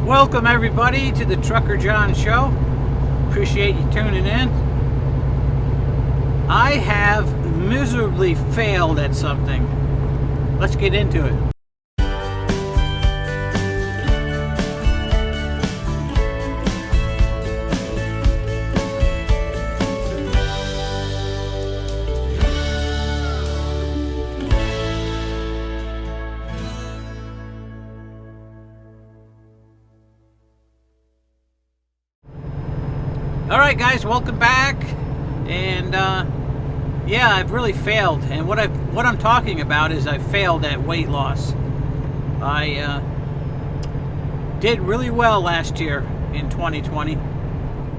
Welcome everybody to the Trucker John Show. Appreciate you tuning in. I have miserably failed at something. Let's get into it. Alright guys, welcome back. And yeah, I've really failed. And what I'm talking about is I failed at weight loss. I did really well last year in 2020.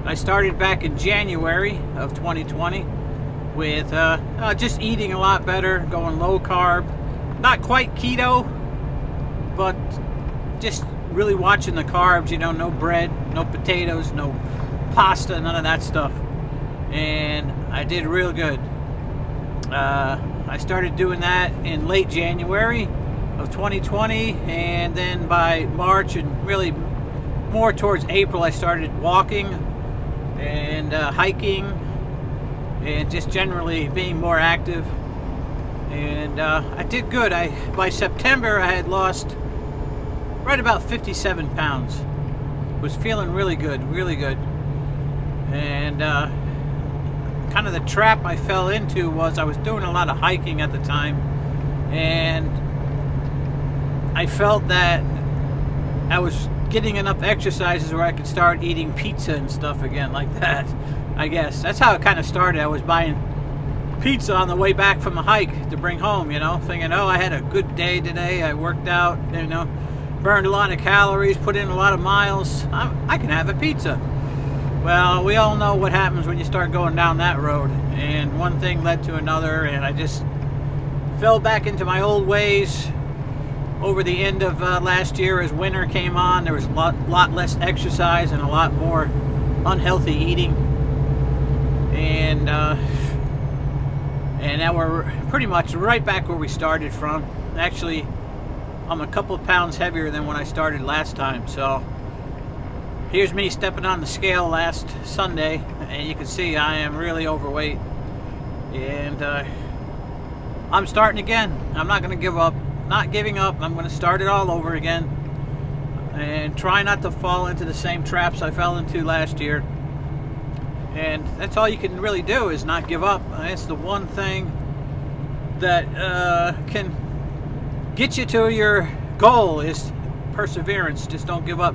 I started back in January of 2020 with just eating a lot better, going low carb. Not quite keto, but just really watching the carbs, you know, no bread, no potatoes, no pasta, none of that stuff. And I did real good. I started doing that in late January of 2020, and then by March and really more towards April I started walking and hiking and just generally being more active, and I did good. By September I had lost right about 57 pounds. Was feeling really good, really good. And kind of the trap I fell into was I was doing a lot of hiking at the time, and I felt that I was getting enough exercises where I could start eating pizza and stuff again like that. I guess that's how it kind of started. I was buying pizza on the way back from a hike to bring home, you know, thinking, oh, I had a good day today, I worked out, you know, burned a lot of calories, put in a lot of miles, I can have a pizza. Well, we all know what happens when you start going down that road, and one thing led to another, and I just fell back into my old ways over the end of last year. As winter came on, there was a lot less exercise and a lot more unhealthy eating, and now we're pretty much right back where we started from. Actually, I'm a couple of pounds heavier than when I started last time, so here's me stepping on the scale last Sunday, and you can see I am really overweight. And I'm starting again. I'm not going to give up. Not giving up. I'm going to start it all over again. And try not to fall into the same traps I fell into last year. And that's all you can really do, is not give up. It's the one thing that can get you to your goal, is perseverance. Just don't give up.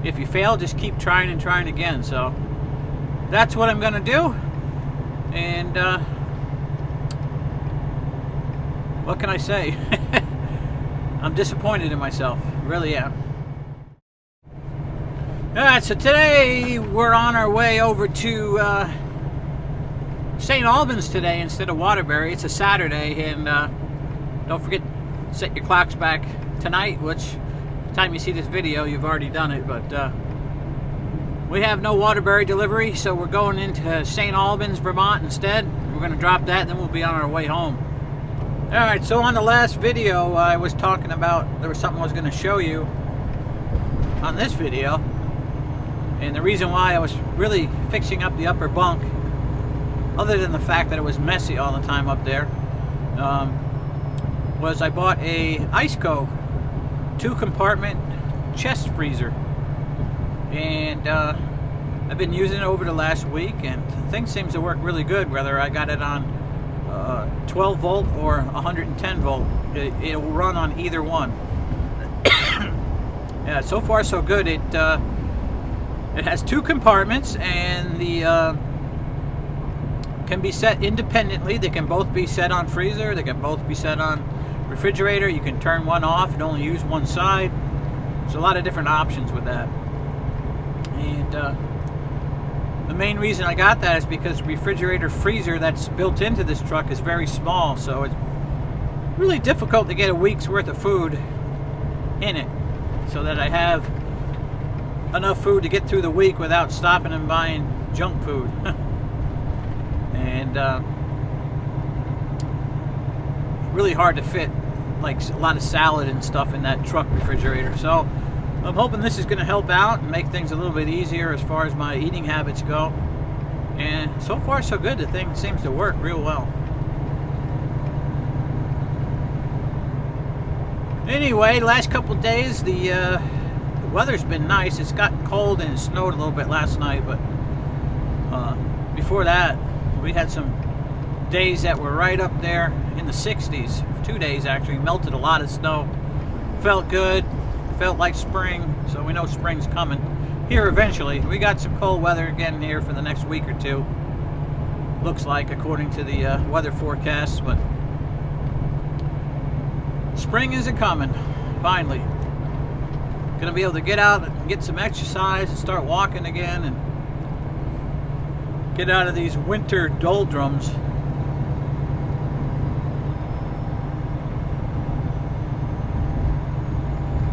If you fail, just keep trying and trying again. So that's what I'm going to do. And what can I say? I'm disappointed in myself. Really am. Alright, so today we're on our way over to St. Albans today instead of Waterbury. It's a Saturday, and don't forget to set your clocks back tonight, which time you see this video you've already done it, but we have no Waterbury delivery, so we're going into St. Albans, Vermont instead. We're going to drop that, then we'll be on our way home. Alright, so on the last video I was talking about, there was something I was going to show you on this video, and the reason why I was really fixing up the upper bunk, other than the fact that it was messy all the time up there, was I bought a Iceco 2-compartment chest freezer, and I've been using it over the last week, and things seems to work really good, whether I got it on 12 volt or 110 volt. It'll run on either one. Yeah, so far so good. It has 2 compartments, and the can be set independently. They can both be set on freezer, they can both be set on refrigerator. You can turn one off and only use one side. There's a lot of different options with that. And the main reason I got that is because refrigerator freezer that's built into this truck is very small, so it's really difficult to get a week's worth of food in it, so that I have enough food to get through the week without stopping and buying junk food. And really hard to fit like a lot of salad and stuff in that truck refrigerator. So I'm hoping this is going to help out and make things a little bit easier as far as my eating habits go. And so far so good. The thing seems to work real well. Anyway, last couple days the weather's been nice. It's gotten cold and it snowed a little bit last night, but before that we had some days that were right up there in the 60s. 2 days actually, melted a lot of snow. Felt good, felt like spring, so we know spring's coming here eventually. We got some cold weather again here for the next week or two, looks like, according to the weather forecast, but spring is a-coming, finally. Gonna be able to get out and get some exercise and start walking again and get out of these winter doldrums.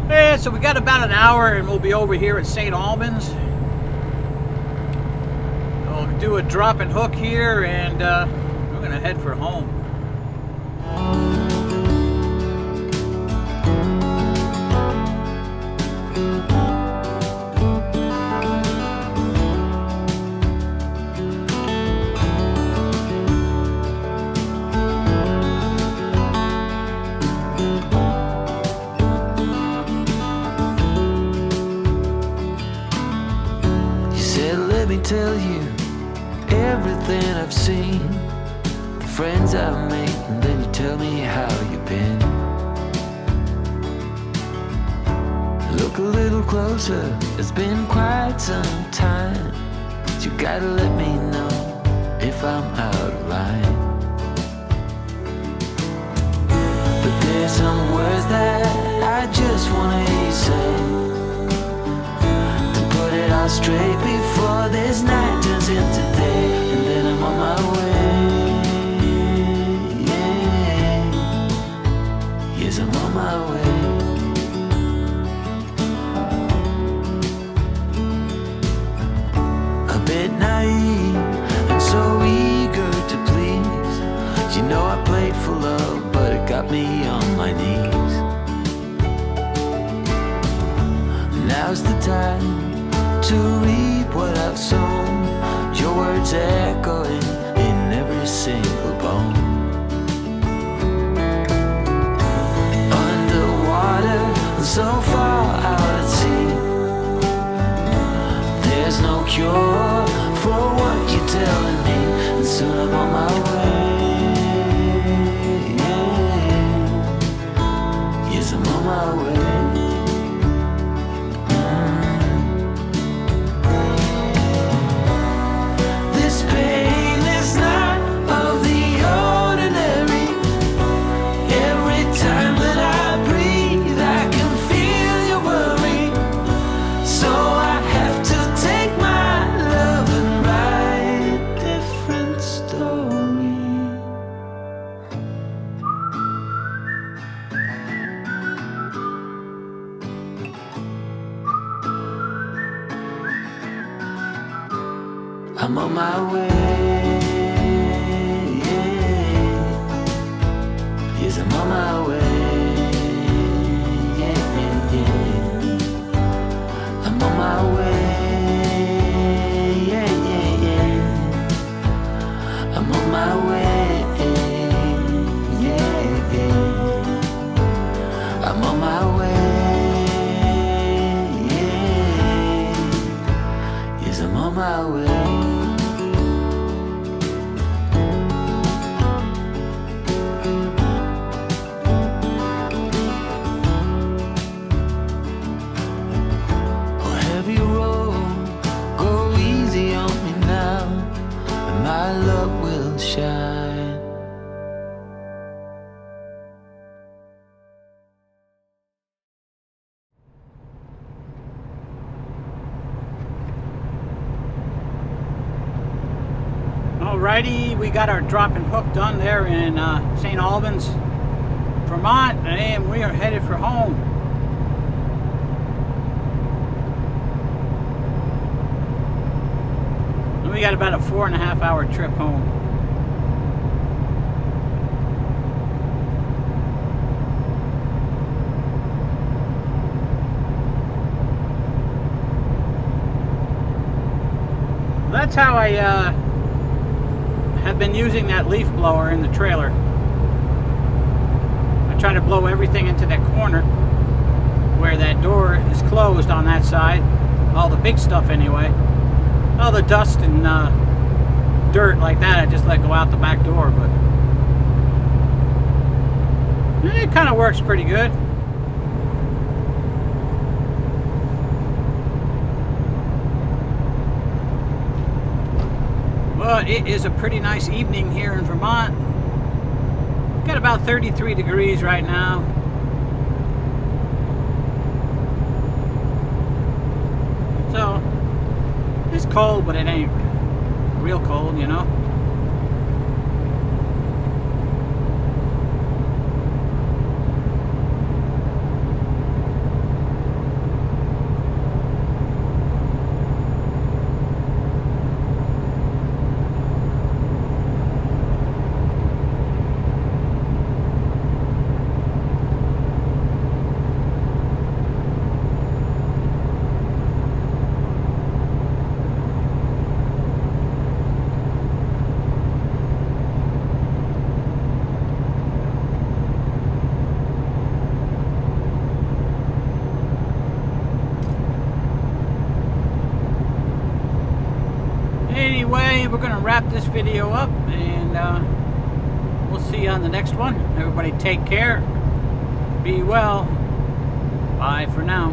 Yeah, so we got about an hour and we'll be over here at St. Albans. We'll do a drop and hook here and we're gonna head for home. Tell you everything I've seen, the friends I've made, and then you tell me how you've been. Look a little closer, it's been quite some time. You gotta let me know if I'm out of line. But there's some words that I just wanna hear you say, all straight before this night turns into day, and then I'm on my way. Yeah. Yes, I'm on my way. A bit naive and so eager to please. You know I played for love, but it got me on my knees. Now's the time to reap what I've sown, your words echoing in every single bone. Underwater and so far out at sea, there's no cure for what you're telling me, and soon I'm on my way. Yeah. Yes, I'm on my way. I'm on my way. Yeah. Yes, I'm on my way. Yeah, yeah, yeah. I'm on my way. Yeah, yeah, yeah. I'm on my way. Yeah, yeah. I'm on my way. Yeah. Yes, I'm on my way. Alrighty, we got our drop and hook done there in St. Albans, Vermont, and we are headed for home. And we got about a 4.5 hour trip home. that's how I have been using that leaf blower in the trailer. I try to blow everything into that corner where that door is closed on that side. All the big stuff anyway. All the dust and dirt like that, I just let go out the back door, but it kind of works pretty good. But it is a pretty nice evening here in Vermont. Got about 33 degrees right now. So, it's cold, but it ain't real cold, you know. Anyway, we're going to wrap this video up, and we'll see you on the next one. Everybody take care. Be well. Bye for now.